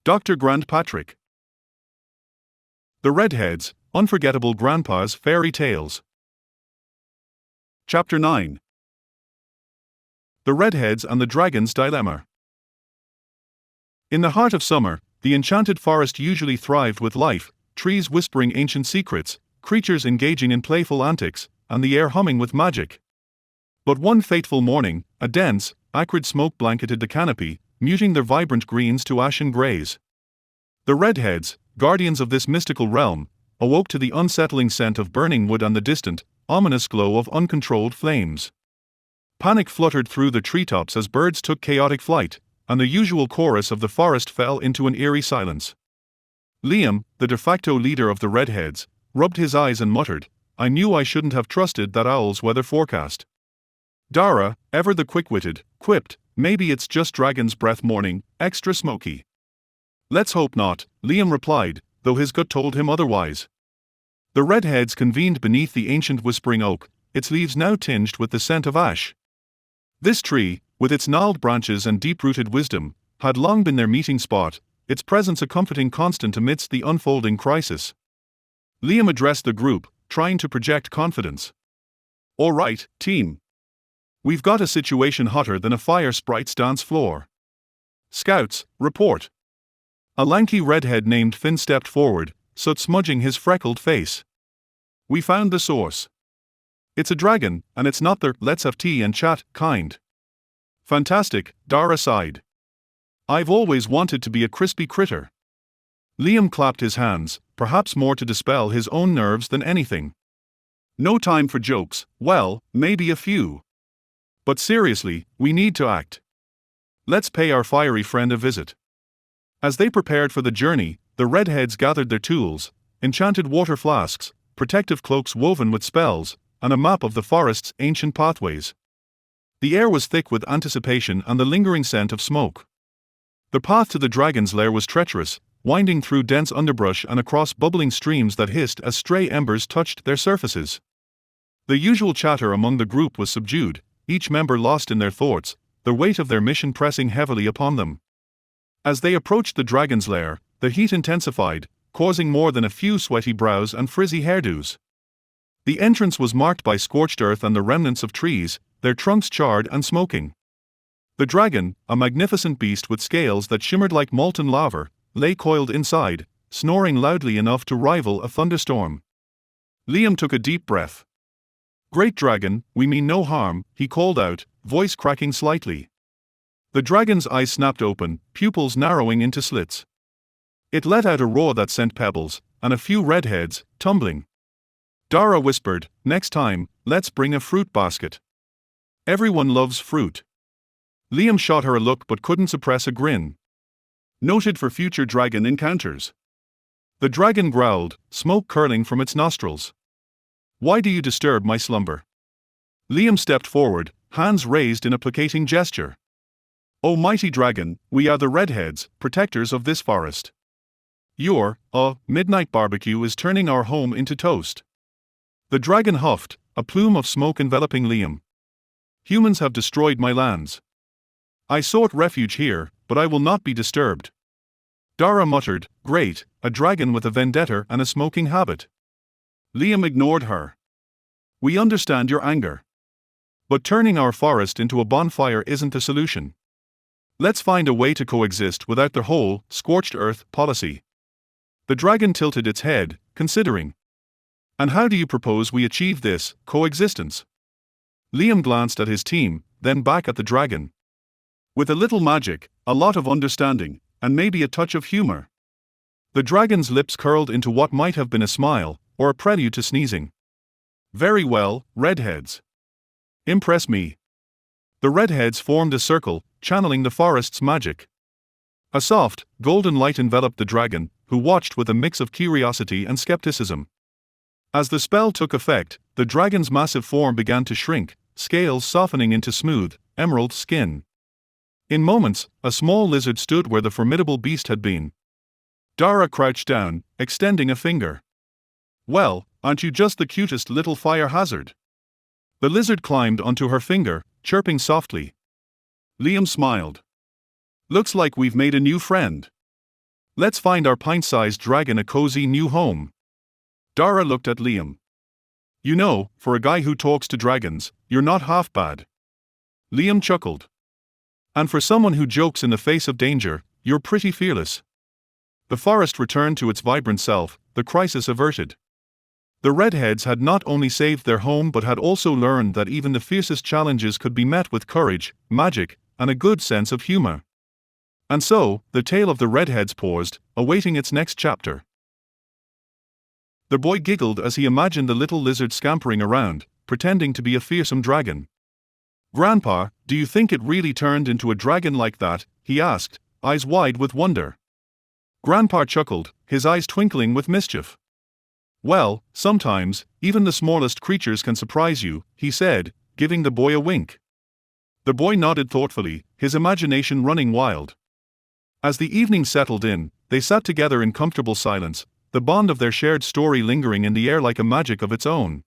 Dr. Grant Patrick. The Redheads, Unforgettable Grandpa's Fairy Tales. Chapter 9. The Redheads and the Dragon's Dilemma. In the heart of summer, the enchanted forest usually thrived with life, trees whispering ancient secrets, creatures engaging in playful antics, and the air humming with magic. But one fateful morning, a dense, acrid smoke blanketed the canopy, muting their vibrant greens to ashen greys. The Redheads, guardians of this mystical realm, awoke to the unsettling scent of burning wood and the distant, ominous glow of uncontrolled flames. Panic fluttered through the treetops as birds took chaotic flight, and the usual chorus of the forest fell into an eerie silence. Liam, the de facto leader of the Redheads, rubbed his eyes and muttered, "I knew I shouldn't have trusted that owl's weather forecast." Dara, ever the quick-witted, quipped, "Maybe it's just dragon's breath morning, extra smoky." "Let's hope not," Liam replied, though his gut told him otherwise. The Redheads convened beneath the ancient whispering oak, its leaves now tinged with the scent of ash. This tree, with its gnarled branches and deep-rooted wisdom, had long been their meeting spot, its presence a comforting constant amidst the unfolding crisis. Liam addressed the group, trying to project confidence. "All right, team. We've got a situation hotter than a fire sprite's dance floor. Scouts, report." A lanky redhead named Finn stepped forward, soot smudging his freckled face. "We found the source. It's a dragon, and it's not the 'let's have tea and chat' kind." "Fantastic," Dara sighed. "I've always wanted to be a crispy critter." Liam clapped his hands, perhaps more to dispel his own nerves than anything. "No time for jokes, well, maybe a few. But seriously, we need to act. Let's pay our fiery friend a visit." As they prepared for the journey, the Redheads gathered their tools, enchanted water flasks, protective cloaks woven with spells, and a map of the forest's ancient pathways. The air was thick with anticipation and the lingering scent of smoke. The path to the dragon's lair was treacherous, winding through dense underbrush and across bubbling streams that hissed as stray embers touched their surfaces. The usual chatter among the group was subdued, each member lost in their thoughts, the weight of their mission pressing heavily upon them. As they approached the dragon's lair, the heat intensified, causing more than a few sweaty brows and frizzy hairdos. The entrance was marked by scorched earth and the remnants of trees, their trunks charred and smoking. The dragon, a magnificent beast with scales that shimmered like molten lava, lay coiled inside, snoring loudly enough to rival a thunderstorm. Liam took a deep breath. "Great dragon, we mean no harm," he called out, voice cracking slightly. The dragon's eyes snapped open, pupils narrowing into slits. It let out a roar that sent pebbles, and a few redheads, tumbling. Dara whispered, "Next time, let's bring a fruit basket. Everyone loves fruit." Liam shot her a look but couldn't suppress a grin. Noted for future dragon encounters. The dragon growled, smoke curling from its nostrils. "Why do you disturb my slumber?" Liam stepped forward, hands raised in a placating gesture. "O mighty dragon, we are the Redheads, protectors of this forest. Your, midnight barbecue is turning our home into toast." The dragon huffed, a plume of smoke enveloping Liam. "Humans have destroyed my lands. I sought refuge here, but I will not be disturbed." Dara muttered, "Great, a dragon with a vendetta and a smoking habit." Liam ignored her. "We understand your anger. But turning our forest into a bonfire isn't the solution. Let's find a way to coexist without the whole, scorched earth policy." The dragon tilted its head, considering. "And how do you propose we achieve this coexistence?" Liam glanced at his team, then back at the dragon. "With a little magic, a lot of understanding, and maybe a touch of humor." The dragon's lips curled into what might have been a smile, or a prelude to sneezing. "Very well, Redheads. Impress me." The Redheads formed a circle, channeling the forest's magic. A soft, golden light enveloped the dragon, who watched with a mix of curiosity and skepticism. As the spell took effect, the dragon's massive form began to shrink, scales softening into smooth, emerald skin. In moments, a small lizard stood where the formidable beast had been. Dara crouched down, extending a finger. "Well, aren't you just the cutest little fire hazard?" The lizard climbed onto her finger, chirping softly. Liam smiled. "Looks like we've made a new friend." Let's find our pint-sized dragon a cozy new home. Dara looked at Liam. You know, for a guy who talks to dragons, you're not half bad. Liam chuckled. And for someone who jokes in the face of danger, you're pretty fearless. The forest returned to its vibrant self, the crisis averted. The Redheads had not only saved their home but had also learned that even the fiercest challenges could be met with courage, magic, and a good sense of humor. And so, the tale of the Redheads paused, awaiting its next chapter. The boy giggled as he imagined the little lizard scampering around, pretending to be a fearsome dragon. Grandpa, do you think it really turned into a dragon like that? He asked, eyes wide with wonder. Grandpa chuckled, his eyes twinkling with mischief. Well, sometimes, even the smallest creatures can surprise you, he said, giving the boy a wink. The boy nodded thoughtfully, his imagination running wild. As the evening settled in, they sat together in comfortable silence, the bond of their shared story lingering in the air like a magic of its own.